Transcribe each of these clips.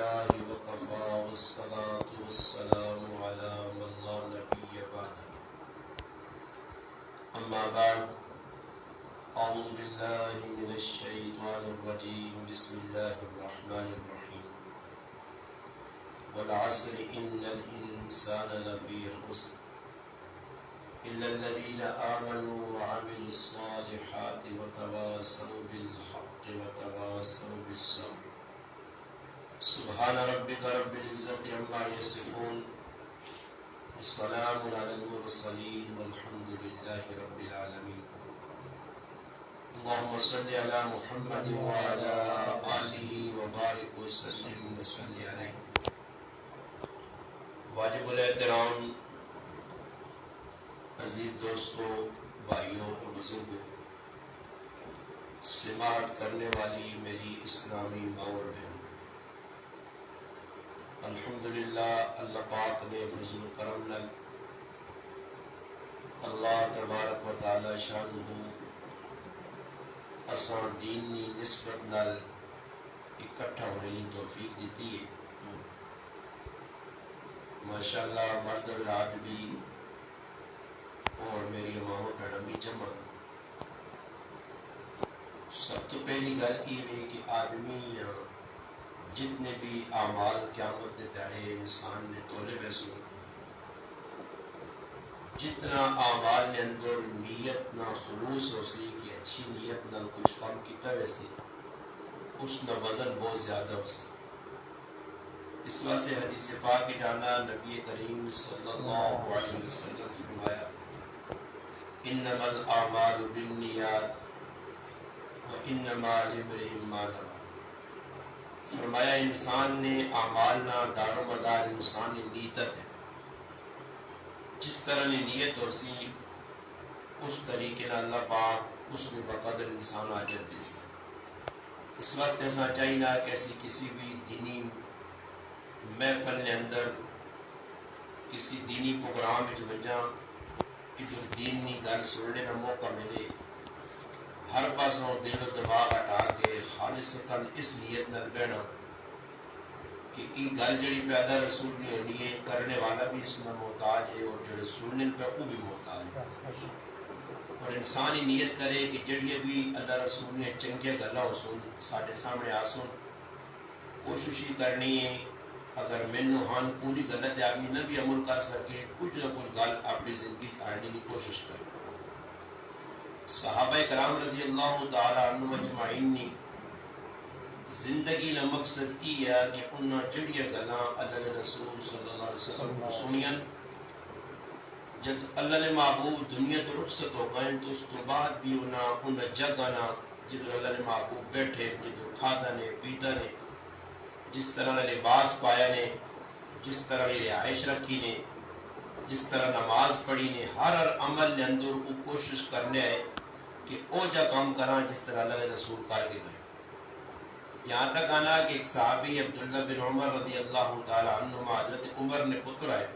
لله وكفى والصلاة والسلام على من لا نبي بعده أما بعد أعوذ بالله من الشيطان الرجيم بسم الله الرحمن الرحيم والعصر إن الإنسان لفي خسر إلا الذين آمنوا وعملوا الصالحات وتواصوا بالحق وتواصوا بالصبر سبحان ربك رب العزة عما يصفون والسلام على المرسلين والحمد لله رب العالمين اللهم صل على محمد وعلى آله وبارك وسلم وصل عليه. واجب الاحترام عزیز دوستوں، بھائیوں اور بزرگوں، سماعت کرنے والی میری اسلامی ماں اور بہن، الحمدللہ اللہ پاک نے فضل و کرم نال اللہ تبارک و تعالی شانہ اساں دینی نسبت نال اکٹھا ہونے کی توفیق دیتی ہے. ماشاءاللہ مرد حضرات بھی اور میری اماموں بہنوں بھی جمع. سب تو پہلی گل یہ ہے کہ آدمی جتنے بھی اعمال قیامت کے تیارے انسان نے تولے ویسو، جتنا اعمال نے اندر نیت نہ خلوص ہو سی کہ اچھی نیت نہ کچھ کام کیتا ویسے اس نہ وزن بہت زیادہ ہو سی. اس واسطے حدیث پاک کی جانا نبی کریم صلی اللہ علیہ وسلم فرمایا انما الاعمال بالنیات وانما لامرئ ما نوى. فرمایا انسان نے اعمال نہ دار و مدار انسان کی نیت ہے. جس طرح کی نیت ہو سی اس طریقے نال اللہ پاک اس میں بقدر انسان اجر دے سی. اس واسطے ایسا چاہیے کہ کسی بھی دینی محفل کے اندر کسی دینی پروگرام میں وجہ ادھر دینی گل سننے کا موقع ملے، ہر پاسوں دل و دماغ ہٹا کے خالصتاً اس نیت نال بہنا کہ یہ گل جڑی پہ اللہ رسول نہیں ہونی ہے، کرنے والا بھی اس میں محتاج ہے اور جڑے سننے پہ وہ بھی محتاج ہے. اور انسان ہی نیت کرے کہ جڑی بھی اللہ رسول نے چنگیاں گلاں ہو سن ساڈے سامنے آ سن، کوشش ہی کرنی ہے اگر مینو ہاں پوری غلط آدمی نہ بھی عمل کر سکے کچھ نہ کچھ گل اپنی زندگی آنے کی کوشش کرے. صحابہ کرام رضی اللہ تعالی عنہ اجمعین نے زندگی کا مقصد یہ ہے کہ انہاں جڑیاں گلاں اللہ نے رسول صلی اللہ علیہ وسلم کو سنیاں، جب اللہ نے محبوب دنیا تو رخصت ہو گئے تو اس تو بعد بھی انہاں جگہ نہ جدھر اللہ نے محبوب بیٹھے، جدھر کھادا نے پیتا نے، جس طرح لباس پایا نے، جس طرح رہائش رکھی نے، جس طرح نماز پڑھی نے، ہر عمل نے اندر وہ کوشش کرنے ہے کہ او جا کام کراں جس طرح اللہ نے رسول کر کے گئے. یہاں تک آنا کہ ایک صحابی عبداللہ بن عمر رضی اللہ تعالی عنہما حضرت عمر نے پتر ہے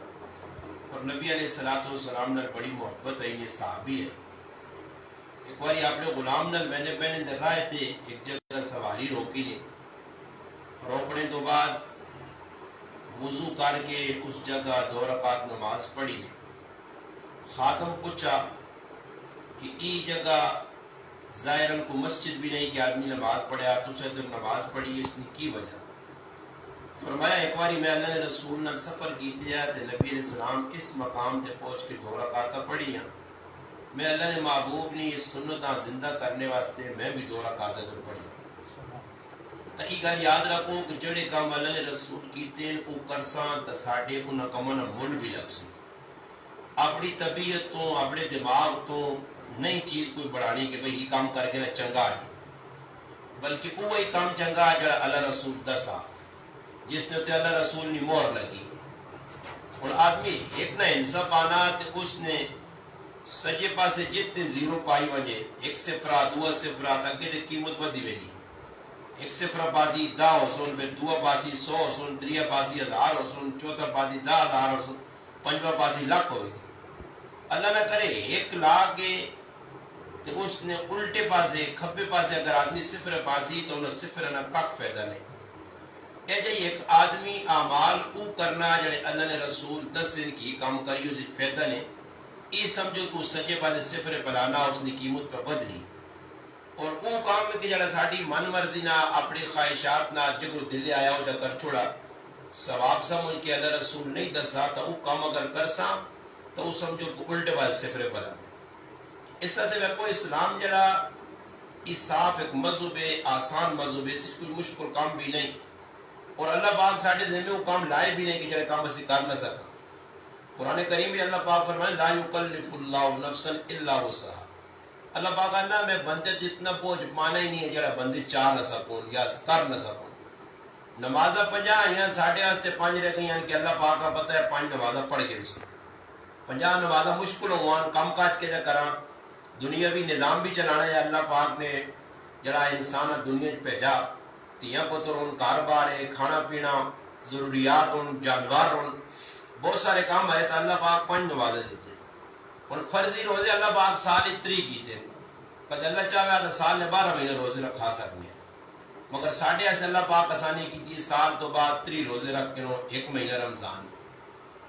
اور نبی علیہ السلام نے بڑی محبت ہے، یہ صحابی ہے. ایک بار آپ نے غلام نال بہنے بہنے در رہے تھے، ایک جگہ سواری روکی نے، روکنے تو بعد وضو کر کے اس جگہ 2 رکعت نماز پڑھی نے. خادم پوچھا کہ ای جگہ ظاہراً کو مسجد بھی نہیں کہ آدمی نماز پڑھے، تو سے ادھر نماز پڑھی، اس کی وجہ فرمایا ایک باری میں اللہ نے رسول نے سفر کی تھی تے نبی علیہ السلام اس مقام تے پہنچ کے 2 رکعت پڑھی ہیں. میں اللہ نے محبوب نے اس سنت زندہ کرنے واسطے میں بھی 2 رکعت ادھر پڑھی. تو یہ گل یاد رکھو کہ جڑے کام اللہ نے رسول کیتے وہ کرساں تو ساڈے انہاں کاماں نال مل بھی لگ سی. اپنی طبیعت تو اپنے دماغ تو نئی چیز کوئی بڑھانی کہ بھئی یہ کام کر کے نہ چنگا ہے، بلکہ وہی کام چنگا ہے جڑا اللہ رسول دسا جس نے اللہ رسول نے مہر لگی. اور آدمی ایک نہ انصاف آنا تو اس نے سجے پاسے جتنے 0 پائی وجے 1 صفرہ 2 صفرہ تک کے قیمت بدی ویلی، 1 صفرہ پاسی 10 ہو سن، پھر 2 پاسی 100 ہو سن، 3 پاسی 1000 ہو سن، 4 پاسی 10,000 ہو سن، 5 پاسی لاکھ ہو سن. اللہ نہ کرے 1 لاکھ کے تو اس نے الٹے پاسے کھبے پاسے اگر آدمی صفر پاسی تو انہیں صفر نہ کک فائدہ نہیں. اے جی ایک آدمی اعمال او کرنا جڑے اللہ نے رسول دسن کی کام کریو سے فائدہ نے ای سمجھو کہ سجے پاسے صفر پلانا اس کی قیمت پہ بدلی اور وہ کام میں کہ جڑا ساڈی من مرضی نہ اپنی خواہشات نہ جگو دل آیا ہو جا کر چھوڑا ثواب سمجھ کے اللہ رسول نہیں دسا تو وہ کام اگر کرسا تو وہ سمجھو کہ الٹے پاسے صفر پلا اس طرح سے کوئی اسلام جڑا اس صاف ایک مذہب ہے آسان مذہب ہے اس کوئی مشکل کام بھی نہیں اور اللہ پاک ساڈے ذمہ وہ کام لائے بھی نہیں کہ جڑے کام اسی کر نہ سکا قرآن کریم میں اللہ پاک فرمائے لا یکلف اللہ نفسا الا وسعها اللہ پاک کہنا میں بندے جتنا بوجھ مانا ہی نہیں ہے جڑا بندے چاہ نہ سکوں یا کر نہ سکوں نمازہ 50 آئیاں ساڑھے آستے 5 رہ گئی کہ اللہ پاک کا پتہ ہے 5 نمازہ پڑھ کے رسول 50 نمازہ مشکل ہوان کم کاج کے جا کراں دنیاوی نظام بھی چلانا ہے اللہ پاک نے جڑا انسان دنیا بھیجا تیاں پتر ان کاروبار ہے کھانا پینا ضروریات ان جانور ان بہت سارے کام ہے تو اللہ پاک 5 نمازیں دیتے اور فرضی روزے اللہ پاک سال 3 کیتے پر اللہ چاہے تو سال نے 12 مہینے روزے رکھا سکتے ہیں مگر ساڑھے ایسے اللہ پاک آسانی کی تھی سال تو بعد 3 روزے رکھ کے 1 مہینہ رمضان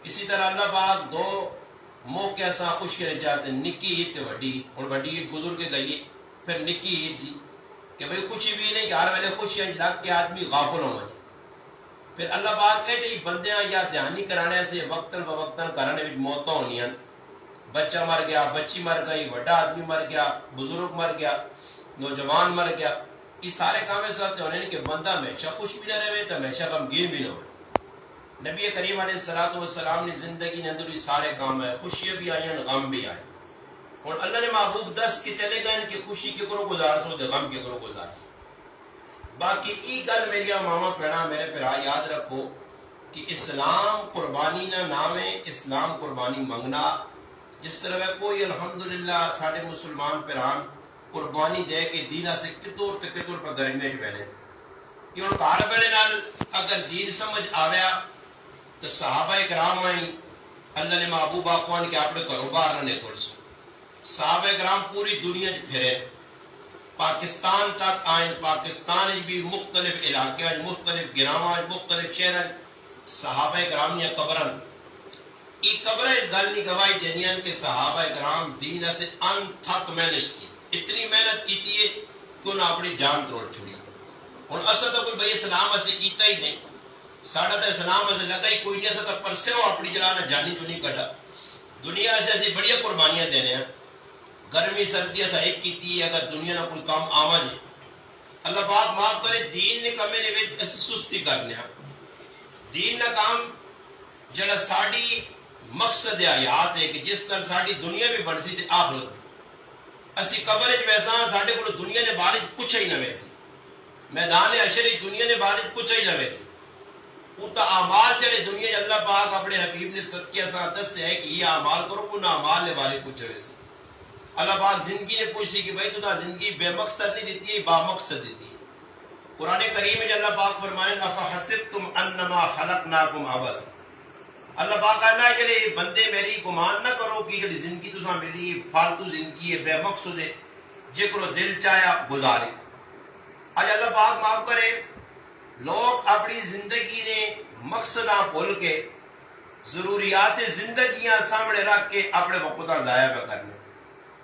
اسی طرح اللہ پاک 2 موقع سا خوش کرے جاتے نکی عید تے وڈی اور وڈی عید گزر کے گئی پھر نکی عید جی کہ بھئی کچھ بھی نہیں کہ ہر ویلے خوشیاں لگ کے آدمی غافل ہو جائے پھر اللہ پاک کہتے ہیں بندیاں یا دھیانی کرانے سے وقتاً فوقتاً کرانے میں موتاں ہونیاں بچہ مر گیا بچی مر گئی بڑا آدمی مر گیا بزرگ مر گیا نوجوان مر گیا یہ سارے کام ایسے ہوتے ہونے کہ بندہ ہمیشہ خوش بھی نہ رہے تو ہمیشہ غمگین بھی نہ ہو نبی کریم علیہ السلام نے زندگی نے اندر بھی سارے کام ہے خوشیاں بھی آئیں غم بھی آئے اور اللہ نے محبوب 10 کے چلے گئے ان کی خوشی کے کرو گزار سو دے غم کے کرو گزار سو باقی ای گل میری ماما پیڑا میرے پیرا یاد رکھو کہ اسلام قربانی نہ نام ہے اسلام قربانی منگنا جس طرح کوئی الحمدللہ سارے مسلمان پیران قربانی دے کے دینا سے کتور تے کتور پر گرمی بہنے یہ ان کار بہنے نال اگر دین سمجھ آویا تو صحابہ اکرام آئیں اللہ نے محبوب آقوان کے اپنے کاروبار نہ نکل سو صحابہ اکرام پوری دنیا پھرے پاکستان تک آئیں پاکستان بھی مختلف علاقے مختلف گراواں مختلف شہر صحابہ اکرام یا قبرن یہ قبر اس گل نہیں گواہی دینی کہ صحابہ اکرام دین سے ان تھک محنت کی اتنی محنت کی تھی کہ انہوں نے اپنی جان توڑ چھوڑی اور اصل تو کوئی بھئی اسلام اسے کیتا ہی نہیں ساڑھا تا اسلام اسے لگا ہی کوئی نہیں ایسا تا پرسے ہو اپنی جلانا جانی چونی کٹا دنیا سے ایسی بڑی قربانیاں دینے ہیں گرمی سردی ایسا ایک کیتی ہے اگر دنیا نہ کوئی کام آما جائے اللہ پاک معاف کرے دین نے کمے نے ایسی سستی کرنے ہیں دین نہ کام جڑا ساڑی مقصد حیات ہے کہ جس طرح ساڑی دنیا بھی بڑھ سی تھی آخرت بھی اسی قبر ویسا ساڑے کو دنیا نے بارش پوچھا ہی نہ ویسی میدان عشری دنیا نے بارش پوچھا ہی نہ ویسی اوتا اعمال جڑے دنیا نے اللہ پاک اپنے حبیب نے صدقہ ساتھ سے ہے کہ یہ اعمال کرو کو نہ اعمال نے بارش پوچھا ویسی اللہ پاک زندگی نے پوچھی کہ بھائی تو نہ زندگی بے مقصد نہیں دیتی ہے با مقصد دیتی ہے قرآن کریم میں اللہ پاک فرمائے افحسبتم انما خلقناکم عبثا اللہ پاک کہنا ہے کہ بندے میری گمان نہ کرو کہ جڑی زندگی تو ساں ملی فالتو زندگی ہے بے مقصد ہے جکرو دل چاہیا گزارے آج اللہ پاک معاف کرے لوگ اپنی زندگی نے مقصدہ بھول کے ضروریات زندگیاں سامنے رکھ کے اپنے وقت ضائع پہ کرنے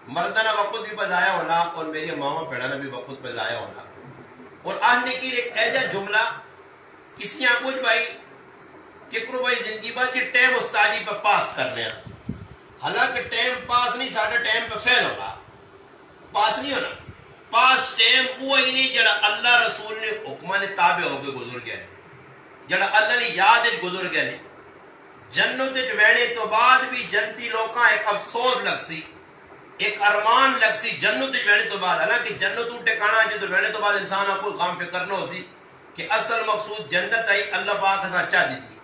مردانہ وقت بھی پہ ضائع ہونا اور میری ماما پیڑانا بھی وقت پہ ضائع ہونا اور آنے کی ایک ایجا جملہ کسی یہاں کچھ بھائی ککرو بھائی زندگی بات یہ ٹیم استادی پہ پاس کرنے ہیں حالانکہ ٹیم پاس نہیں ساڑھا ٹیم پہ فیل ہوگا پاس نہیں ہونا پاس ٹیم وہ ہی نہیں جڑا اللہ رسول نے حکمان تابع ہو کے گزر گیا جڑا اللہ نے یاد گزر گیا جنت وینے تو بعد بھی جنتی لوکاں ایک افسوس لگ سی ایک ارمان لگ سی جنت وینے تو بعد حالانکہ جنت ٹکانا جو وینے تو بعد انسان آپ کو غم فکر نہ ہو سی کہ اصل مقصود جنت آئی اللہ پاک ایسا چاہ دی تھی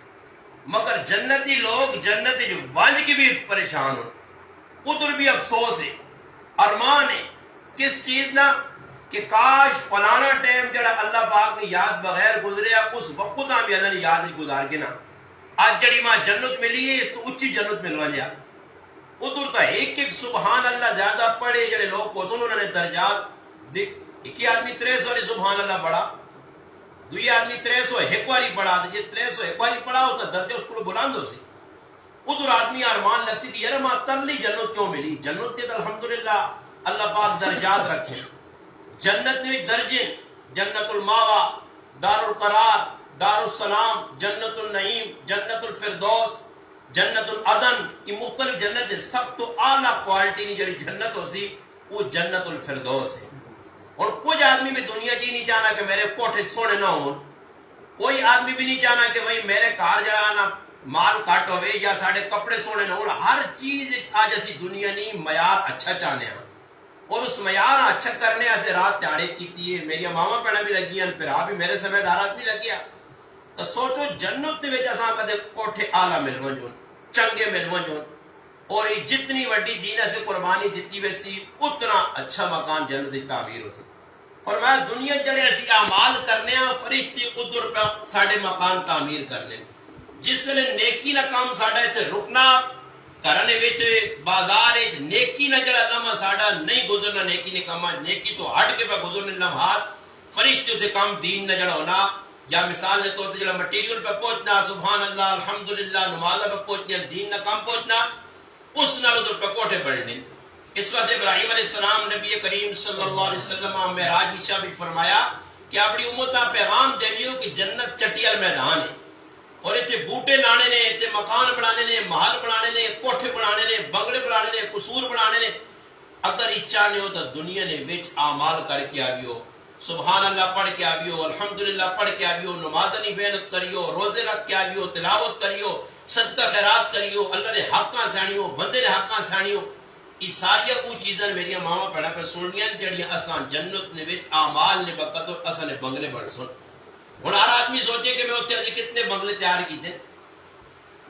مگر جنتی لوگ جنت جو بانج کی بھی پریشان ہو ادھر بھی افسوس ہے ارمان ہے کس چیز نہ کہ کاش فلانا ٹائم جڑا اللہ پاک نے یاد بغیر گزریا اس وقت نہ بھی اللہ نے یاد گزار کے نا آج جڑی ماں جنت ملی ہے اس تو اچھی جنت ملوا لیا ادھر تو ایک ایک سبحان اللہ زیادہ پڑھے جڑے لوگ کو انہوں نے درجات ایک آدمی 300 سبحان اللہ پڑھا دوئی آدمی 301 باری پڑھا دے جی 301 باری پڑھا ہوتا درجہ اس کو بلند ہو سی ادھر آدمی ارمان لگ سی کہ یار ماں ترلی جنت کیوں ملی جنت کے الحمدللہ اللہ پاک درجات رکھے جنت میں درجے جنت الماوا دار القرار دار السلام جنت النعیم جنت الفردوس جنت العدن یہ مختلف جنت ہے سب تو اعلیٰ کوالٹی نہیں جڑی جنت ہو سی وہ جنت الفردوس ہے اور کچھ آدمی بھی دنیا جی نہیں چاہنا کہ میرے کوٹھے سونے نہ ہوں کوئی آدمی بھی نہیں چاہنا کہ بھائی میرے کار جانا مال کٹ ہوئے یا ساڑھے کپڑے سونے نہ ہوں ہر چیز آج اسی دنیا نہیں معیار اچھا چاہنے ہیں اور اس معیار اچھا کرنے سے رات تیاڑے کیتی ہے میری ماما پہنا بھی لگی ہیں پھر بھی میرے سمے دارات بھی لگیا تو سوچو جنت دے وچ اساں کدے کوٹھے اعلیٰ ملو جون چنگے ملو جون اور یہ جتنی وڈی دین سے قربانی دیتی ویسی اتنا اچھا مکان جنت دی تعمیر ہو سکتی فرمایا دنیا جڑے اسی اعمال کرنے ہیں فرشتے ادھر پہ ساڈے مکان تعمیر کرنے جس نے نیکی نہ کام ساڈا ایتھے رکنا کرنے وچ بازار وچ نیکی نہ جڑا لمحہ ساڈا نہیں گزرنا نیکی نے کام نیکی تو ہٹ کے پہ گزرنے لمحات فرشتے سے کام دین نہ جڑا ہونا یا مثال نے طور پہ جڑا مٹیریل پہ پہنچنا سبحان اللہ الحمدللہ نماز پہ پہنچنا دین نہ کام پہنچنا اس نال ادھر پہ کوٹھے پڑھنے اس واسطے ابراہیم علیہ السلام نبی کریم صلی اللہ علیہ وسلم معراج کی شب فرمایا کہ اپنی امتاں پیغام دیو کہ جنت چٹیل میدان ہے اور ایتھے بوٹے لانے نے ایتھے مکان بنانے نے محل بنانے نے کوٹھے بنانے نے بنگلے بنانے نے قصور بنانے نے اگر اچھا نہیں ہو تو دنیا نے وچ اعمال کر کے آویو سبحان اللہ پڑھ کے آویو الحمدللہ پڑھ کے آویو نمازنی محنت کریو روزے رکھ کے آویو تلاوت کریو صدقہ خیرات کریو اللہ نے حقاں سانیو بندے نے حقاں سانیو یہ ساری وہ چیزیں میری ماما پڑھا پہ سننیاں جڑیاں اساں جنت نے وچ اعمال نے بقدر اساں نے بنگلے بن سن ہن ہر آدمی سوچے کہ میں اوتھے اج کتنے بنگلے تیار کیتے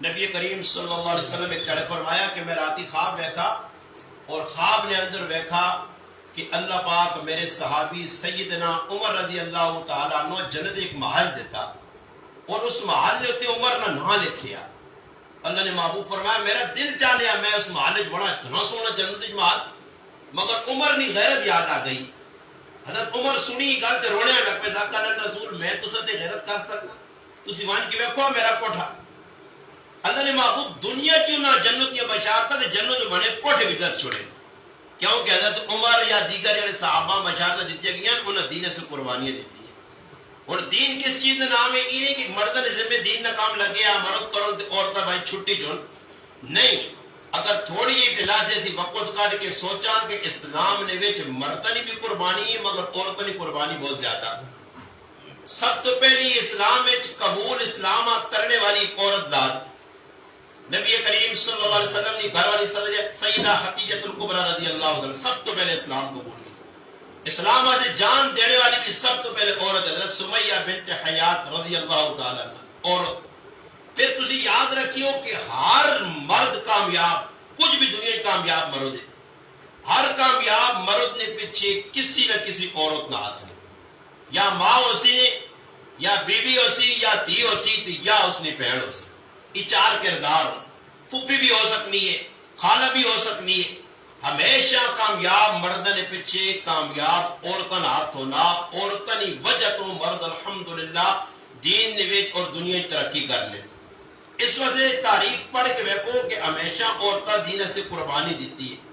نبی کریم صلی اللہ علیہ وسلم ایک کڑے فرمایا کہ میں راتی خواب دیکھا اور خواب نے اندر دیکھا کہ اللہ پاک میرے صحابی سیدنا عمر رضی اللہ تعالی عنہ جنت ایک محل دیتا اور اس محل نے تے عمر نہ نام لکھیا اللہ نے محبوب فرمایا میرا دل چاہیا میں اس محل بڑا اتنا سونا جنت محل مگر عمر نہیں غیرت یاد آ گئی حضرت عمر سنی گل تے رونے لگ پے ساکا رسول میں تساں تے غیرت کر سکنا تسی وان کی ویکھو میرا کوٹھا اللہ نے محبوب دنیا کیوں نہ جنت کی بشارت تے جنت جو بنے کوٹھے بھی دس چھوڑے کیوں کہ حضرت عمر یا دیگر جڑے صحابہ بشارت دیتی گئیں انہاں دین سے قربانیاں دیتی اور دین کس چیز کا نام ہے یہ نہیں کہ مردہ نے ذمہ دین نہ کام لگے مرد کرو عورتیں بھائی چھٹی جون نہیں اگر تھوڑی جی ڈلا سے اسی وقت کاٹ کے سوچا کہ اسلام نے وچ مردہ نے بھی قربانی ہے مگر عورتوں نے قربانی بہت زیادہ سب تو پہلی اسلام وچ قبول اسلام کرنے والی ایک عورت ذات نبی کریم صلی اللہ علیہ وسلم نے گھر والی سیدہ خدیجہ الکبریٰ رضی اللہ عنہا سب تو پہلے اسلام قبول اسلام سے جان دینے والی بھی سب تو پہلے عورت حضرت سمیہ بنت حیات رضی اللہ تعالیٰ عنہ عورت پھر تسی یاد رکھیو کہ ہر مرد کامیاب کچھ بھی دنیا کامیاب مرد ہے ہر کامیاب مرد نے پیچھے کسی نہ کسی عورت نہ ہاتھ ہے یا ماں ہو سی یا بیوی ہو سی یا دھی ہو سی یا اس نے بہن ہو سی یہ چار کردار ہو پھپھی بھی ہو سکنی ہے خالہ بھی ہو سکنی ہے ہمیشہ کامیاب مردہ نے پیچھے کامیاب عورتن ہاتھ ہونا عورتن وجہ تو مرد الحمدللہ دین نویچ اور دنیا ترقی کرنے اس وجہ تاریخ پڑھ کے دیکھو کہ ہمیشہ عورتہ دین سے قربانی دیتی ہے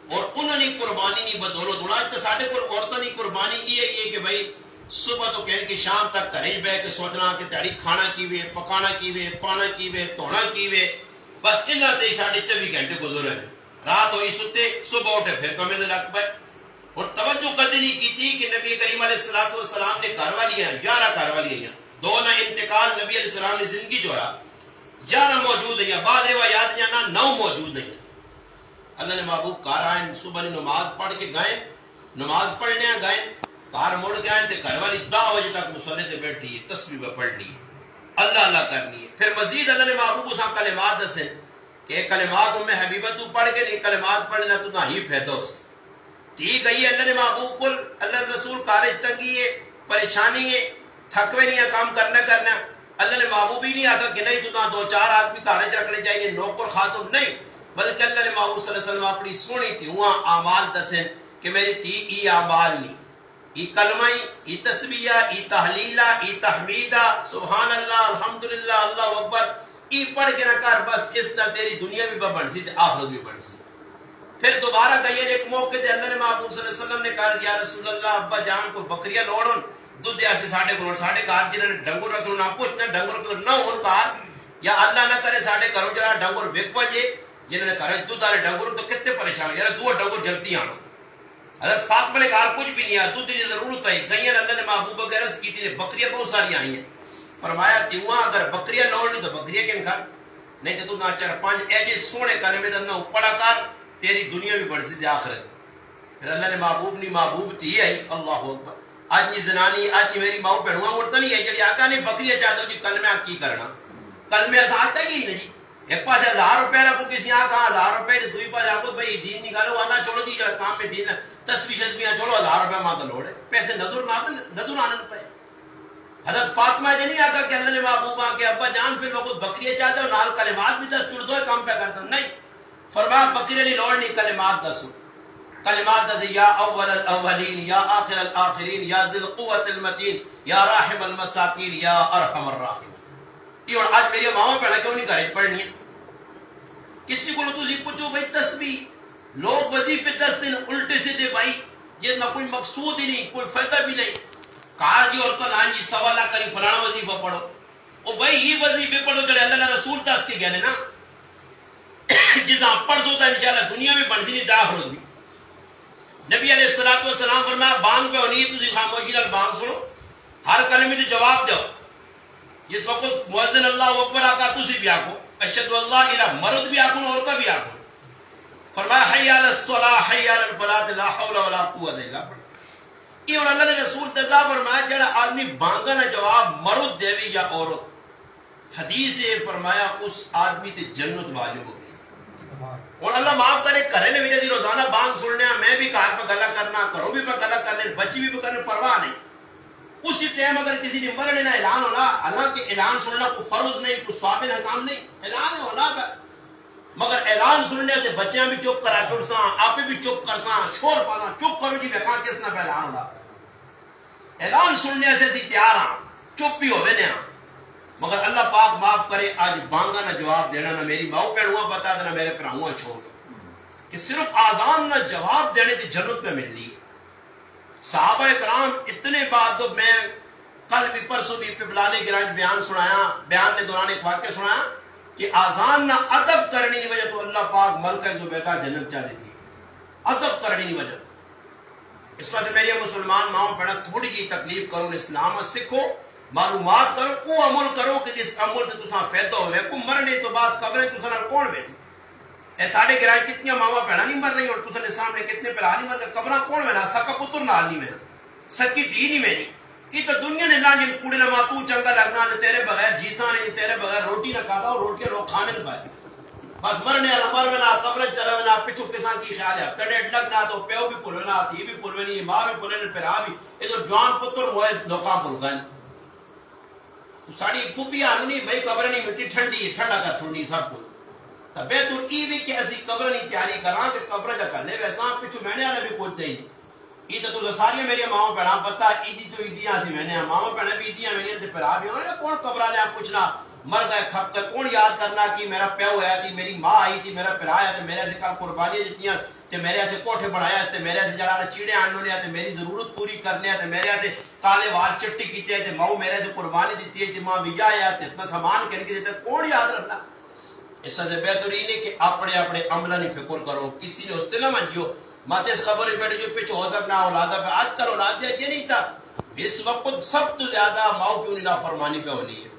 اور انہوں نے قربانی نہیں بدولت اڑا تو ساڑھے کو عورتہ نہیں قربانی یہ ہے کہ بھائی صبح تو کہنے کہ شام تک گھر بہ کے سوچنا کہ تیاری کھانا کیوے پکانا کیوے پانا کیوے توڑنا کیوے بس انہاں تے 24 گھنٹے گزر رہے رات ہوئی ستے صبح اٹھے پھر کمے دے لگ پائے اور توجہ کدی نہیں کی تھی کہ نبی کریم علیہ السلام نے گھر والی ہیں 11 گھر والی ہیں دو نہ انتقال نبی علیہ السلام نے زندگی جوڑا 11 موجود ہیں بعض روایات یا نہ 9 موجود ہیں اللہ نے محبوب کار آئے صبح نماز پڑھ کے گئے نماز پڑھنے گئے کار مڑ گئے تے گھر والی 10 بجے تک مصلی تے بیٹھی ہے تسبیح پڑھنی ہے اللہ اللہ کرنی ہے پھر مزید اللہ نے محبوب کو ساتھ کلمات دسے کہ کلمات میں حبیبہ تو پڑھ کے نہیں کلمات پڑھنا تو نہ ہی فیدہ ہو ٹھیک ہے یہ اللہ نے محبوب کو اللہ رسول کارج تنگی ہے پریشانی ہے تھکوے نہیں ہے کام کرنا اللہ نے محبوب ہی نہیں آتا کہ نہیں تو نہ 2-4 آدمی کارج رکھنے چاہیے نوکر خاتم نہیں بلکہ اللہ نے محبوب صلی اللہ علیہ وسلم اپنی سونی تھی وہاں اعمال دسیں کہ میری تھی ای اعمال نہیں ای کلمہ ای تسبیح ای تحلیلہ ای تحمیدہ سبحان اللہ الحمدللہ اللہ اکبر ای پڑھ کے نہ کر بس اس نہ تیری دنیا بھی بڑھ سی آخرت بھی بڑھ سی. پھر دوبارہ گئی ایک موقع تے اللہ نے محبوب صلی اللہ علیہ وسلم نے کہا یا رسول اللہ ابا جان کو بکریاں لوڑن دودھ ایسے ساڑھے گھر جنہوں نے ڈنگر رکھنا نہ پوچھنا ڈنگر کو نہ ہون کار یا اللہ نہ کرے ساڑھے گھروں جڑا ڈنگر وک پجے جنہوں نے کہا دودھ والے ڈنگر تو کتنے پریشان یار دو ڈنگر جلدی آنا. حضرت فاطمہ نے کہا کچھ بھی نہیں ہے دودھ کی ضرورت ہے گئی اللہ نے محبوب وغیرہ کی تھی بکریاں بہت ساری آئی ہیں فرمایا تیواں اگر بکریاں لوڑنی تو بکریاں کن کھا نہیں تو نہ چار پانچ ایجے سونے کرنے میں نہ پڑا کر تیری دنیا بھی بڑھ سی تھی آخرت. پھر اللہ نے محبوب نہیں محبوب تھی ہے اللہ اکبر آج نی زنانی آج نی میری ماؤ پہنوا مڑتا نہیں ہے جڑی آقا نے بکریاں چاہتا جی کلمہ کی کرنا کلمہ ایسا آتا ہی نہیں جی ایک پاس 1000 روپے رکھو کسی یہاں کہا 1000 روپے دوئی پاس آگو بھائی دین نکالو اللہ چھوڑو جی کام پہ دین تسبیح شسبیاں چھوڑو 1000 روپے ماتا لوڑے پیسے نظر آنن پہ. حضرت فاطمہ جی نہیں آتا کہ اللہ نے محبوب کہ ابا جان پھر وقت بکریاں چاہتے ہو نال کلمات بھی دس چڑ دو کام پہ کرتا نہیں فرمایا بکریاں نہیں لوڑنی کلمات دسو کلمات دس یا اول الاولین یا آخر الاخرین یا ذی القوت المتین یا راحم المساکین یا ارحم الراحمین. یہ اور آج میری ماما پڑھا کیوں نہیں کرے پڑھنی ہے کسی کو تسی پوچھو بھائی تسبیح لوگ وظیفے 10 دن الٹے سیدھے بھائی یہ نہ کوئی مقصود ہی نہیں کوئی فائدہ بھی نہیں کہا جی اور کل آن جی سوالہ کری فلانا وظیفہ پڑھو او بھائی یہ وظیفے پڑھو جڑے اللہ رسول دس کے گئے نا جساں پڑھ سوتا انشاءاللہ دنیا میں بڑھ سی نہیں داخل بھی. نبی علیہ السلام فرمایا بانگ پہ ہونی ہے تسی خاموشی نال بانگ سنو ہر کلمے تے جواب دو جس وقت مؤذن اللہ اکبر آقا تسی بھی آکو اشہد اللہ الہ مرد بھی آکو اور کا بھی آکو فرمایا حی علی الصلاۃ حی علی الفلاح لا حول ولا قوت الا باللہ. یہ اور اللہ نے رسول تزا فرمایا جڑا آدمی بانگا نہ جواب مرد دیوی یا عورت حدیث سے فرمایا اس آدمی تے جنت واجب ہوگی. اور اللہ معاف کرے کرے نے وجہ دی روزانہ بانگ سننے میں بھی کار پہ گلا کرنا کرو بھی پہ گلا کرنے بچی بھی پہ کرنے پرواہ نہیں. اسی ٹائم اگر کسی نے مرنے نہ اعلان ہونا حالانکہ اعلان سننا کوئی فرض نہیں کوئی ثوابت حکام نہیں اعلان ہونا مگر اعلان سننے سے بچیاں بھی چپ کرا چڑساں آپ بھی چپ کرساں شور پاساں چپ کرو جی بکھا کس نہ پہ اعلان ہونا اعلان سننے سے سی تیار ہاں چپ بھی ہوئے نیا مگر اللہ پاک معاف کرے آج بانگا نہ جواب دینا نہ میری ماؤ پہنوا بتا دینا میرے پراؤں چھوڑ کہ صرف آزان نہ جواب دینے دی جنت میں مل لی. صحابہ کرام اتنے بات تو میں کل بھی پرسوں بھی پبلانے گراج بیان سنایا بیان نے دوران ایک واقعہ سنایا کہ آزان نہ ادب کرنے کی وجہ تو اللہ پاک ملکہ زبیدہ جنت چاہ دیتی ادب کرنے کی وجہ. اس وجہ سے میری مسلمان ماؤں پڑھا تھوڑی جی تکلیف کرو اسلام سکھو معلومات کرو وہ عمل کرو کہ جس عمل سے تساں فائدہ ہوئے کو مرنے تو بعد قبریں تساں نال کون ویسی اے ساڑھے گرائے کتنی ماما پہنا نہیں مر رہی اور تساں نے سامنے کتنے پہلا نہیں مر قبریں کون وینا سکا پتر نال نہیں وینا سکی دی نہیں وینی یہ تو دنیا نے لانجی کوڑے نہ تو چنگا لگنا تے تیرے بغیر جیسا نہیں تیرے بغیر روٹی نہ کھاتا اور روٹی لوگ کھانے نہ پائے بس مرنے والا مر وینا قبریں چلا وینا پچھو کسان کی خیال ہے تڑے لگنا تو پیو بھی پل وینا تھی بھی پل وینی ماں بھی پل وینی پھر بھی یہ تو جوان پتر ہوئے لوکاں پل گئے ساڑی خوبی آنی بھائی قبر نہیں مٹی ٹھنڈی ہے ٹھنڈا کر چھوڑنی سب کو تبے ترکی بھی کہ ایسی قبر نہیں تیاری کران کہ قبر جا کرنے ویسا پچھو میں نے آنے بھی کوئی نہیں یہ تو ساری میری ماؤں پہنا پتا عیدی تو عیدیاں سی میں نے ماؤں پہنا بھی عیدیاں میں نے پھر بھی ہونا کون قبر نے آپ پوچھنا مر گئے کھپ کر کون یاد کرنا کہ میرا پیو آیا تھی میری ماں آئی تھی میرا پھر آیا تھا میرے سے کل قربانیاں دیتیاں تے میرے سے کوٹھے بڑھایا تے میرے سے جڑا چیڑے آننے تے میری ضرورت پوری کرنے تے میرے سے کالے وال چٹی کیتے تے ماؤں میرے سے قربانی دیتی ہے تے ماں وجا آیا تے اتنا سامان کر کے دیتا کون یاد رکھنا. اس سے بہترین ہے کہ اپنے اپنے عملہ نہیں فکر کرو کسی نے اس نہ منجو ماتے اس خبر بیٹھے جو پیچھے ہو سکنا اولادہ پہ آج کل اولاد یہ نہیں تھا اس وقت سب تو زیادہ ماؤں پیوں نے فرمانی پہ ہونی ہے.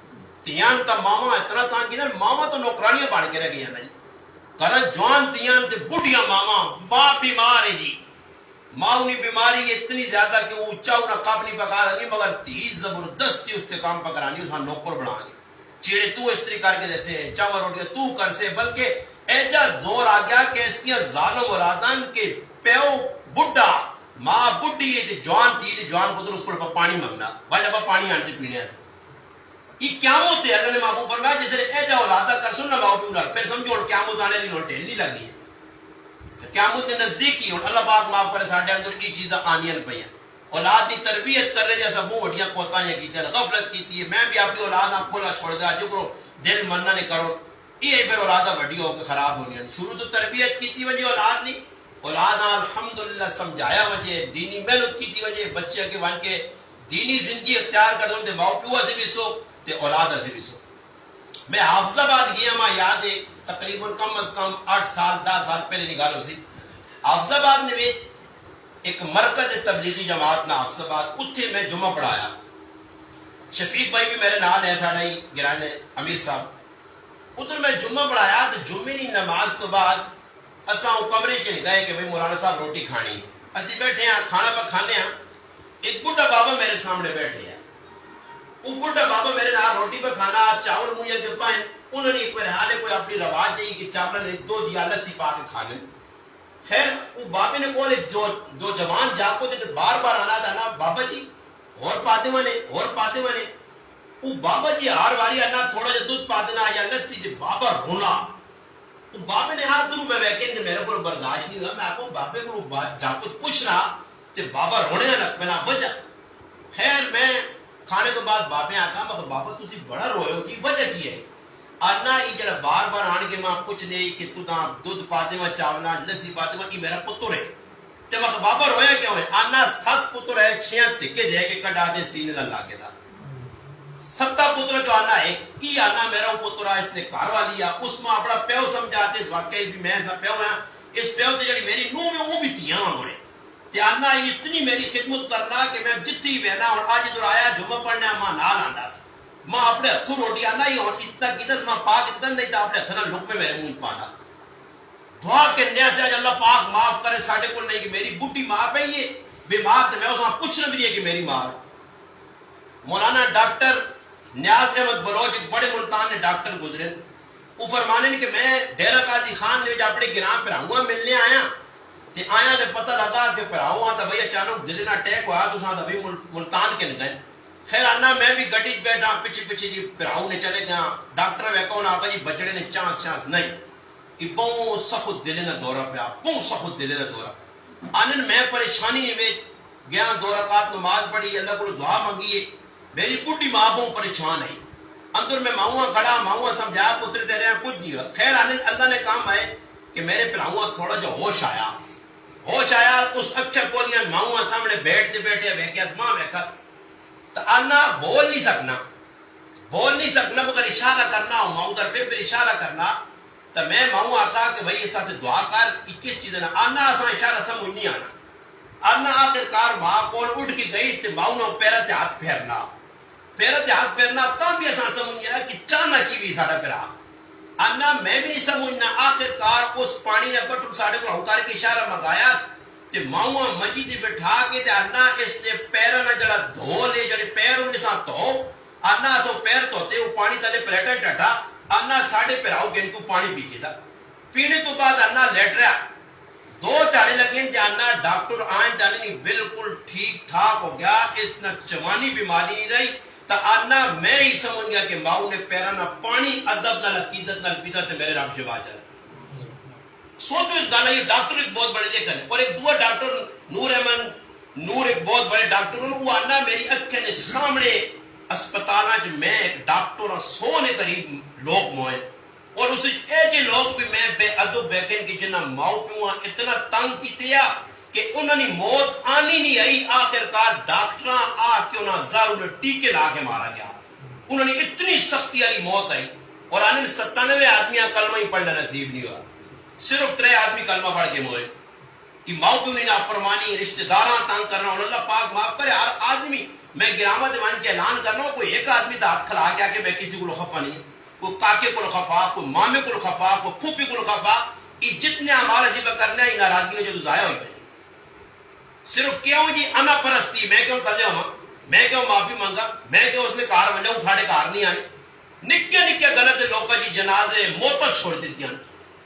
تیان تا ماما اتنا تان کی ماما تو نوکرانیاں بڑھ کے رہ گئی ہیں کرا جوان تیان تے بڑھیا ماما ماں بیمار ہے جی ماں نے بیماری اتنی زیادہ کہ وہ اونچا انہیں کپ نہیں پکا رہی مگر تیز زبردستی اس کے کام پکرانی اس نوکر بنانی چیڑے تو استری کر کے جیسے چاول روٹی تو کر سے بلکہ ایجا زور آ گیا کہ اس کی ظالم ارادان کے پیو بڑھا ماں بڑھی ہے جوان تھی جوان پتر اس کو پانی منگنا بھائی پانی آنٹے پینے سے یہ قیامت ہے اللہ نے محبوب فرمایا جس نے ایجا اولادہ کر سننا ماں پیو پھر سمجھو اور قیامت آنے لی نوٹے نہیں لگنی ہے قیامت نے نزدیک ہی اور اللہ پاک معاف کرے ساڈے اندر یہ چیزاں آنیاں پئی ہیں اولاد کی تربیت کر رہے جیسا منہ وڈیاں کوتاہیاں کی غفلت کی ہے. میں بھی اپنی اولاد آپ کھولا چھوڑ دیا جو کرو دل مننا نہیں کرو یہ پھر اولادہ وڈی ہو کے خراب ہونی. شروع تو تربیت کی وجہ اولاد نہیں, اولاد الحمدللہ سمجھایا وجہ دینی محنت کی وجہ بچے کے وہاں کے دینی زندگی اختیار کر دوں ماں پیو سے بھی سو تے اولاد سے بھی سو. میں حافظ آباد گیا ماں یاد ہے تقریباً کم از کم 8 سال 10 سال پہلے نکالو سی. حافظ آباد نے ایک مرکز تبلیغی جماعت نہ حافظ آباد اتھے میں جمعہ پڑھایا. شفیق بھائی بھی میرے نال ہے ساڑھا ہی گرانے امیر صاحب. ادھر میں جمعہ پڑھایا تو جمعے کی نماز تو بعد اساں کمرے چ گئے کہ بھائی مولانا صاحب روٹی کھانی. اسی بیٹھے ہیں کھانا پہ کھانے ہیں. ایک بڈھا بابا میرے سامنے بیٹھے ہیں. وہ بڈھا بابا میرے نال روٹی پہ کھانا چاول مجھے کے پائیں. انہوں نے ایک حال کوئی اپنی رواج ہے کہ چاول نے دو دیا لسی پا کے کھانے. خیر وہ بابے نے کون دو جوان جاکو تھے بار بار آنا تھا نا بابا جی اور پاتے مانے اور پاتے مانے. وہ بابا جی ہار واری آنا تھوڑا جا دودھ پا دینا یا لسی جی بابا رونا. وہ بابے نے ہاتھ درو میں بیٹھے کہ میرے کو برداشت نہیں ہوا. میں آپ کو بابے کو جاکو پوچھ رہا تے بابا رونے لگ پنا وجہ. خیر میں کھانے تو بعد بابے آتا مگر بابا تسی بڑا روئے ہو کی وجہ کی ہے. آنا ہی جڑا بار بار آن کے ماں پوچھ دے کہ تو دا دودھ پاتے ماں چاولا لسی پاتے ماں کی میرا پتر ہے. تے وقت بابا رویا کیوں ہے؟ آنا 7 پتر ہے 6 تکے دے کے کڑا دے سینے اللہ کے دا 7 پتر جو آنا ہے کی آنا میرا پتر ہے اس نے کار والی ہے اس میں اپنا پیو سمجھاتے اس واقعی بھی میں پیو ہے اس پیو تے جڑی میری نو میں وہ بھی تیاں ہونے تے آنا اتنی میری خدمت کرنا کہ میں جتنی بہنا اور آج ادھر آیا جمعہ پڑھنے ماں نال آندا سی. ماں اپنے ہتھوں روٹی آنا ہی اور اتنا کدھر ماں پاک اتنا نہیں تھا اپنے ہتھوں لقمے میرے منہ پانا. دعا کرنے سے آج اللہ پاک معاف کرے ساڑھے کو نہیں کہ میری بوٹی ماں پہ یہ بیمار تھے میں اس وہاں پوچھنا بھی نہیں کہ میری ماں. مولانا ڈاکٹر نیاز احمد بلوچ ایک بڑے ملتان نے ڈاکٹر گزرے. وہ فرمانے نے کہ میں ڈیرہ قاضی خان نے اپنے گرام پر ہوا ملنے آیا تے آیا تے پتہ لگا کہ پراؤ آتا بھئی اچانک دل نہ اٹیک ہوا تو ساتھ ابھی ملتان کے گئے. خیر آنا میں بھی گڈی بیٹھا پیچھے پیچھے جی پراؤ نے چلے گیا. ڈاکٹر ویکو نہ آقا جی بچڑے نے چانس نہیں کہ بہت سخت دل نہ دورہ پیا بہت سخت دل نہ دورہ. آنن میں پریشانی میں گیا 2 رکعت نماز پڑھی اللہ کو دعا مانگی. میری بڈھی ماں بہت پریشان ہے. اندر میں ماؤں کھڑا ماؤں سمجھایا پتر دے رہے ہیں کچھ نہیں ہوا. خیر آنن اللہ نے کام آئے کہ میرے پراؤں تھوڑا جو ہوش آیا اس اکثر کولیاں ماؤں سامنے بیٹھتے بیٹھے بیکھیاس ماں بیکھاس تو آنا بول نہیں سکنا مگر اشارہ کرنا ہو ماؤں در پھر اشارہ کرنا تو میں ماؤں آتا کہ بھئی ایسا سے دعا کر 21 چیزیں آنا آسان اشارہ سمجھ نہیں آنا. آنا آخر کار ماں کول اٹھ کی گئی تو ماؤں نے پیرہ تے ہاتھ پھیرنا تب بھی آسان سمجھ نہیں آیا کہ چانا کی بھی ساڑھا پیرا. آنا میں بھی نہیں سمجھنا آخر کار اس پانی نے بٹھو ساڑھے کو ہنکار کی اشارہ مگایا تے ماؤں مجید بٹھا کے تے آنا اس نے پیرہ نہ جڑا دھو لے جڑے پیر انہیں ساتھ دھو آنا سو پیر دھوتے وہ پانی تلے پلیٹا ٹٹا آنا ساڑھے پیراؤ گن کو پانی پی کے تھا. پینے تو بعد آنا لیٹ رہا 2 چاڑے لگیں جانا ڈاکٹر آئیں جانے نہیں بالکل ٹھیک ٹھاک ہو گیا اس نے چوانی بیماری نہیں رہی. تا آنا میں ہی سمجھ گیا کہ ماؤں نے پیرا نہ پانی ادب نہ لقیدت نہ پیتا تے میرے رب شفا جائے. سوچو اس گانا یہ ڈاکٹر ایک بہت بڑے لیکن اور ایک دو ڈاکٹر نور احمد نور ایک بہت بڑے ڈاکٹر وہ آنا میری اکھیں نے سامنے اسپتالہ جو میں ایک ڈاکٹر اور 100 نے قریب لوگ موئے اور اسے ایجے لوگ بھی میں بے ادب بیٹھیں کہ جنہ ماؤ پیوں اتنا تنگ کی تیا کہ انہوں نے موت آنی نہیں آئی. آخر کار ڈاکٹراں آ کے انہاں زارو نے ٹیکے لا کے مارا گیا. انہوں نے اتنی سختی والی موت آئی اور آنے 97 آدمیاں کلمہ ہی پڑھنا نصیب نہیں ہوا. صرف 3 آدمی کلمہ پڑھ کے موئے کہ ماؤ پیوں نے نافرمانی رشتہ داراں تنگ کرنا اور اللہ پاک معاف کرے. ہر آدمی میں گرامہ دیوان کے اعلان کرنا ہوں کوئی ایک آدمی دا ہاتھ کھلا گیا کہ میں کسی کو خفا نہیں کوئی کاکے کو خفا کوئی مامے کو خفا کوئی پھوپھی کو خفا یہ جتنے ہمارا ذبح کرنا ہے ان ناراضگی میں جو ضائع ہوئی ہے. صرف کیوں جی انا پرستی میں کیوں کر لیا میں کیوں معافی مانگا میں کیوں اس نے کار بنیا اٹھاڑے کار نہیں آئے نکے نکے غلط لوگ جی جنازے موتر چھوڑ دیتی ہیں.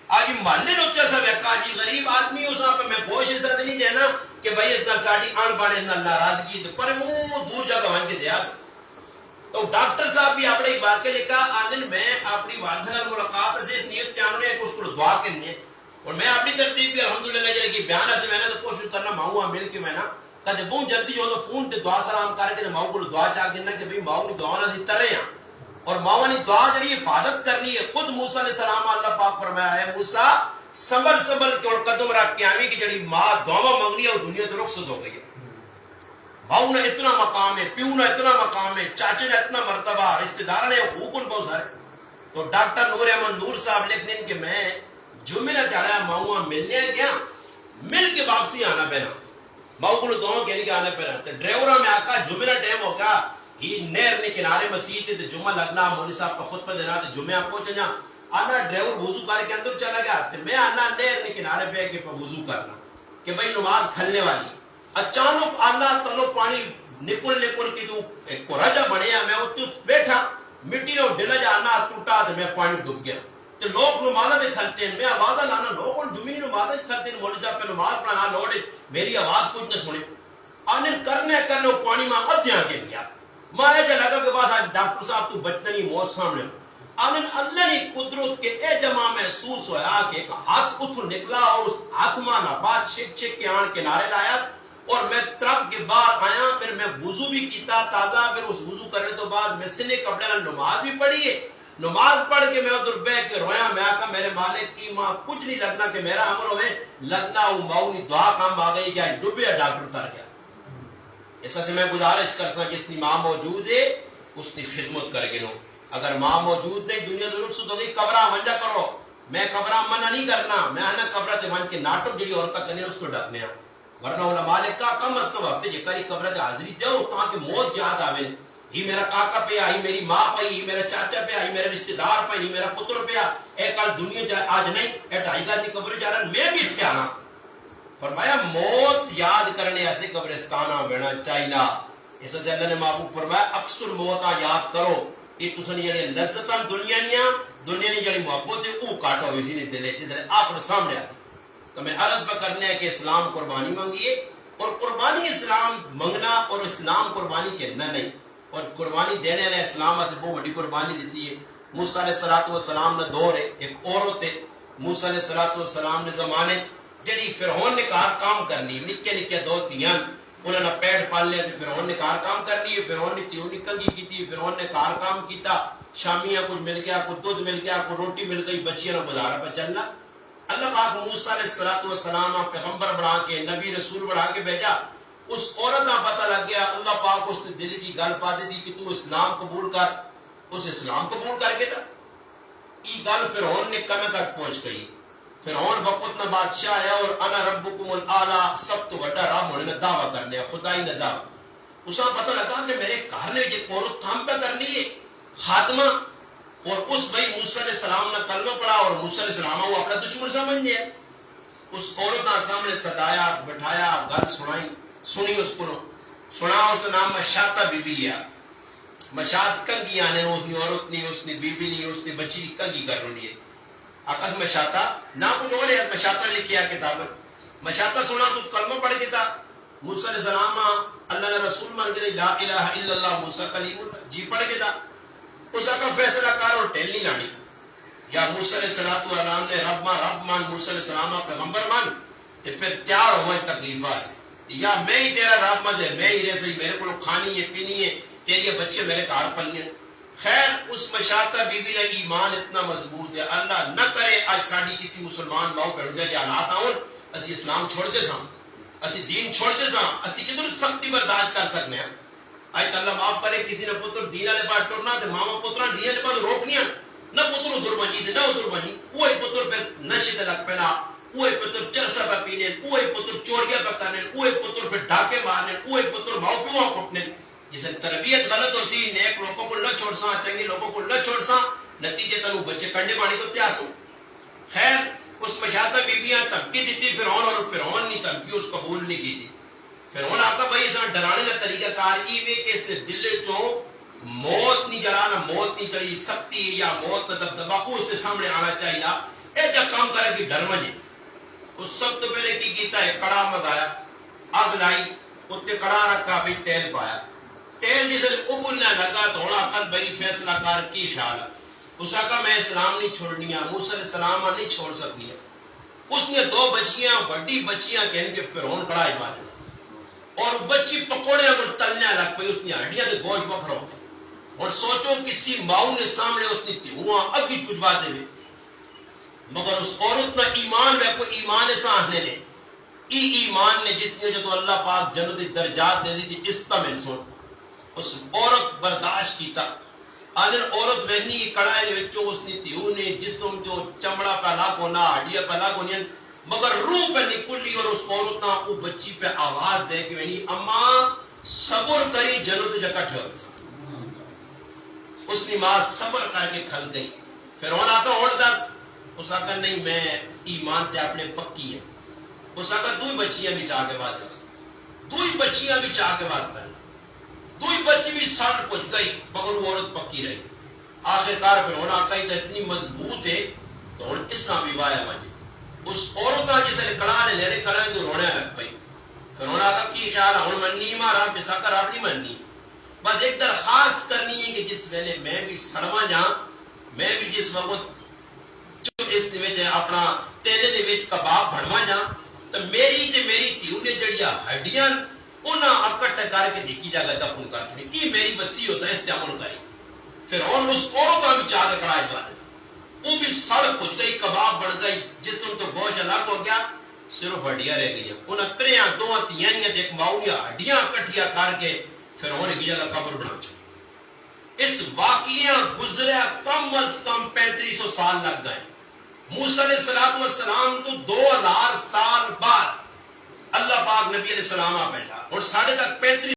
آج محلے لوچا سب ایکا جی غریب آدمی اس وہاں پہ میں گوش ایسا نہیں دینا کہ بھائی اس نال ساڑی آن بانے ناراضگی پر وہ دور جگہ وہاں کے دیا سا. تو ڈاکٹر صاحب بھی اپنے ایک بات کے لکھا آنن میں اپنی والدہ ملاقات سے اس نیت چاننے ہیں کہ اس کو دعا کرنی ہے اور میں اپنی ترتیب کی الحمدللہ جائے کہ بیانہ سے میں نے تو کوشش کرنا ماؤں مل کے میں نا کدے بہت جلدی جو فون تے دعا سلام کر کے ماؤ کو دعا چاہ دینا کہ بھئی ماؤ کی دعا نہ دی ترے ہیں اور ماؤ نے دعا جڑی حفاظت کرنی ہے. خود موسیٰ علیہ السلام اللہ پاک فرمایا ہے موسیٰ سنبھل کے اور قدم رکھ کے آویں کہ جڑی ماں دعا مانگنی ہے وہ دنیا تو رخصت ہو گئی ہے. ماؤ نے اتنا مقام ہے, پیو نے اتنا مقام ہے, چاچے نے اتنا مرتبہ, رشتہ دار نے حقوق بہت سارے. تو ڈاکٹر نور احمد نور صاحب لکھتے ہیں کہ میں جمعے نہ چڑھایا ماؤں ملنے گیا, مل کے واپسی آنا پینا ماؤ کو دونوں کہنے کے آنے پینا. تو ڈرائیورہ میں آکا جمعے نہ ٹائم ہوگا ہی نہر نے کنارے مسجد تے جمعہ لگنا مولوی صاحب کا خطبہ دینا تے جمعہ پہنچ جا آنا ڈرائیور وضو کر کے اندر چلا گیا. تے میں آنا نہر نے کنارے پہ کے وضو کرنا کہ بھئی نماز کھلنے والی. اچانک آنا تلو پانی نکل کے تو ایک کوراجا بنیا, میں اتنے بیٹھا مٹی نے ڈلا جا آنا ٹوٹا تے میں پانی ڈوب گیا. تے لوگ نمازہ دے کھلتے ہیں, میں آوازہ لانا لوگ جمعی نمازہ دے کھلتے ہیں, مولوی صاحب پہ نماز پڑھانا لوڑے میری آواز کچھ نہ سنے. آنے کرنے پانی میں ادھیاں کے گیا مارے جا لگا کہ بعد آج ڈاکٹر صاحب تو بچنے نہیں موت سامنے. آنے اللہ نے قدرت کے اے جمع محسوس ہویا کہ ایک ہاتھ اتھو نکلا اور اس ہاتھ مانا بعد چھک کے آن کنارے لایا اور میں ترپ کے باہر آیا. پھر میں وضو بھی کیتا تازہ, پھر اس وضو کرنے تو بعد میں سنے کپڑے نماز بھی پڑھی ہے. نماز پڑھ کے میں ادھر بہ کے رویا, میں آکا میرے مالک کی ماں کچھ نہیں لگنا کہ میرا عمر ہوئے لگنا ہوں ماؤنی دعا کام آ گئی کیا ڈوبیا ڈاکٹر اتر گیا. ایسا سے میں گزارش کر سا جس کی ماں موجود ہے اس کی خدمت کر گنو. اگر ماں موجود نہیں دنیا ضرور سد ہوگی قبرہ منجا کرو. میں قبرہ منع نہیں کرنا, میں آنا قبرہ تے من کے ناٹک جڑی عورتہ کرنے اس کو ڈکنے ہیں. ورنہ علماء کا کم از کم وقت جے کاری قبرہ تے حاضری دو تاکہ موت یاد آوے. ہی میرا کاکا پہ آئی, میری ماں پہ ہی میرا چاچا پہ آئی, میرے رشتہ دار پہ ہی میرا پتر پہ اے کل دنیا آج نہیں اے ڈھائی گاہ دی قبر جا رہا میں بھی اتھے آنا. فرمایا موت یاد کرنے ایسے قبرستانہ بینا چاہینا. اس سے اللہ نے محبوب فرمایا اکثر موتا یاد کرو یہ تسنی جڑے لذتاں دنیا نے جڑی محبت ہے وہ کاٹا ہوئی سی نے دلے جس نے آپ نے سامنے آتی. تو میں عرض پہ کرنے ہے کہ اسلام قربانی مانگیے اور قربانی اسلام منگنا اور اسلام قربانی کہنا نہیں. اور قربانی دینے والے اسلام سے بہت بڑی قربانی دیتی ہے. موسیٰ علیہ السلام نے دور ہے ایک عورت ہے موسیٰ علیہ السلام نے زمانے جڑی فرعون نے کام کرنی نکے دو تیاں انہوں نے پیڑ پال لیا سے فرعون نے کام کرنی ہے. فرعون نے تیوں نکنگی کی تھی, فرعون نے کام کیتا, شامیاں کچھ مل گیا, کچھ دودھ مل گیا, کچھ روٹی مل گئی, بچیاں نے گزارا پہ چلنا. اللہ پاک موسیٰ علیہ السلام پیغمبر بڑھا کے نبی رسول بڑھا کے بھیجا. اس عورت کا پتہ لگ گیا, اللہ پاک اس نے دل کی گل پا دی کہ تو اسلام قبول کر. اس اسلام قبول کر کے تھا یہ گل فرعون نے کن تک پہنچ گئی. فرعون وقت نہ بادشاہ ہے اور انا ربکم الاعلی سب تو بڑا رب ہونے میں دعویٰ کرنے ہیں خدائی نے دعویٰ. اسا پتہ لگا کہ میرے گھر نے یہ عورت کام پہ کرنی ہے خاتمہ. اور اس بھائی موسیٰ علیہ السلام نے کلمہ پڑھا اور موسیٰ علیہ السلام وہ اپنا دشمن سمجھنے ہیں. اس عورت نے سامنے ستایا بٹھایا گل سنی اس کو سنا. اس نام مشاطہ بی بی ہے. مشاط کنگی آنے اس نے عورت نہیں, اس نے بی بی نہیں, اس نے بچی کنگی کر رہی ہے. آکاس مشاطہ نہ کچھ اور ہے مشاطہ لکھی ہے کتاب. مشاطہ سنا تو کلمہ پڑھ کے تھا. موسیٰ علیہ السلام اللہ نے رسول مان کے لا الہ الا اللہ موسیٰ کلیم اللہ جی پڑھ کے تھا. اس کا فیصلہ کار اور ٹیل نہیں لانی یا موسیٰ علیہ السلام نے رب مان موسیٰ علیہ السلام پیغمبر مان تو پھر تیار ہوئے تکلیفہ سے یا میں ہی تیرا رب مند ہے, میں ہی رہ سہی, میرے کو کھانی ہے پینی ہے, تیری بچے میرے کار پلی ہیں. خیر اس مشاطہ بی بی نے ایمان اتنا مضبوط ہے اللہ نہ کرے آج ساڑی کسی مسلمان باؤ پہ اڑگے جا حالات آؤں اسی اسلام چھوڑ دے ساں, اسی دین چھوڑ دے ساں, اسی کدھر سختی برداشت کر سکنے ہیں. آج اللہ معاف کرے کسی نے پتر دین والے پاس ٹورنا تو ماما پترا دین والے پاس روکنیاں نہ پتر ادھر بنی نہ ادھر بنی. وہی پتر پھر نشے تے لگ پینا, وہی پتر چرسا پہ پینے, وہی پتر چوریاں پہ کرنے, وہی پتر پھر ڈاکے مارنے, وہی پتر ماؤ پیواں کھٹنے. جس تربیت غلط ہو سی نیک لوگوں کو نہ چھوڑ سا, چنگے لوگوں کو نہ چھوڑ سا, نتیجے تنو بچے کنڈے پانی کو تیاس ہو. خیر اس مشاطہ بیبیاں تمکی دیتی فرعون اور فرعون نے تمکی اس قبول نہیں کی تھی. فرعون آتا بھائی اس ڈرانے کا طریقہ کار ای وے کہ اس نے دل چوں موت نہیں جلانا, موت نہیں چڑی سختی یا موت نہ دبدبا اس کے سامنے آنا چاہیے. اے جا کام کرے کہ ڈر مجھے. اس سب تو پہلے کی کیتا ہے کڑا منگایا, آگ لائی, اتنے کڑا رکھا بھی تیل پایا. تیل جسے ابلنے لگا تو ہونا کل بھائی فیصلہ کار کی خیال ہے. اس کا میں اسلام نہیں چھوڑنی ہے, موسیٰ علیہ السلام نہیں چھوڑ سکنی ہے. اس نے دو بچیاں بڑی بچیاں کہنے کہ فرعون کڑا ہی پا دینا. اور بچی پکوڑے اگر تلنے لگ پئی، اس نے ہڈیاں دے گوشت وکھرا ہو گیا۔ اور سوچو کسی ماؤں نے سامنے اس نے تیوہاں اب ہی کچھ بات دے، مگر اس عورت نہ ایمان میں کوئی ایمان ایسا آنے نے ای ایمان نے جس نے جو اللہ پاک جنت درجات دے دی تھی، اس کا میں سن اس عورت برداشت کیتا۔ آنر عورت وہنی کڑائے وچوں اس نے تیو نے جسم جو چمڑا پہلا کونا ہڈیاں پہلا کونین، مگر روح پہ نکلی، اور اس عورت نہ وہ بچی پہ آواز دے کہ وہنی اماں صبر کری جنت جکٹ ہو گئی۔ اس نے ماں صبر کر کے کھل گئی۔ پھر ہونا تو ہوڑ دس، اس آقا نہیں میں ایمان تے اپنے پکی ہے۔ اس آقا دوئی بچیاں بھی چاہ کے بات ہے، دوئی بچیاں بھی چاہ کے بات کرنا، دوئی بچی بھی سڑ پچ گئی، مگر وہ عورت پکی رہی۔ آخر کار پھر ہونا آقا تو اتنی مضبوط ہے تو ہوں اس ساں بھی وایا مجھے اس عورتہ جسے کڑانے لینے کڑانے تو رونے لگ پئی۔ پھر ہونا آقا کی خیال ہے ہوں مننی مارا بسا کر آپ نہیں مننی، بس ایک درخواست کرنی ہے کہ جس ویلے میں بھی سڑواں جہاں، میں بھی جس وقت جو اس نے اپنا تیلے دے وچ کباب بھڑواں جہاں، تو میری تے میری تیو نے جڑیا ہڈیاں انہاں اکٹھ کر کے دیکھی جگہ دفن کر چھڑی، یہ میری بسی ہوتا ہے استعمال کری۔ پھر ہوں اس عورتہ بھی چاہ کے کڑائی بات ہے، وہ بھی سڑ پچ گئی، کباب بڑھ گئی، جسم تو گوشت الگ ہو گیا، صرف ہڈیاں رہ گئی۔ انہاں تریاں دوہاں تیاں ایک ماؤیا ہڈیاں اکٹھیاں کر کے پھر ہونے کی جگہ قبر بنا چھوڑی۔ اس واقعہ گزریا کم از کم 3500 سال لگ گئے۔ موسیٰ علیہ السلام تو 2000 سال بعد اللہ پاک نبی علیہ السلام آ بیٹھا اور ساڑھے تک 35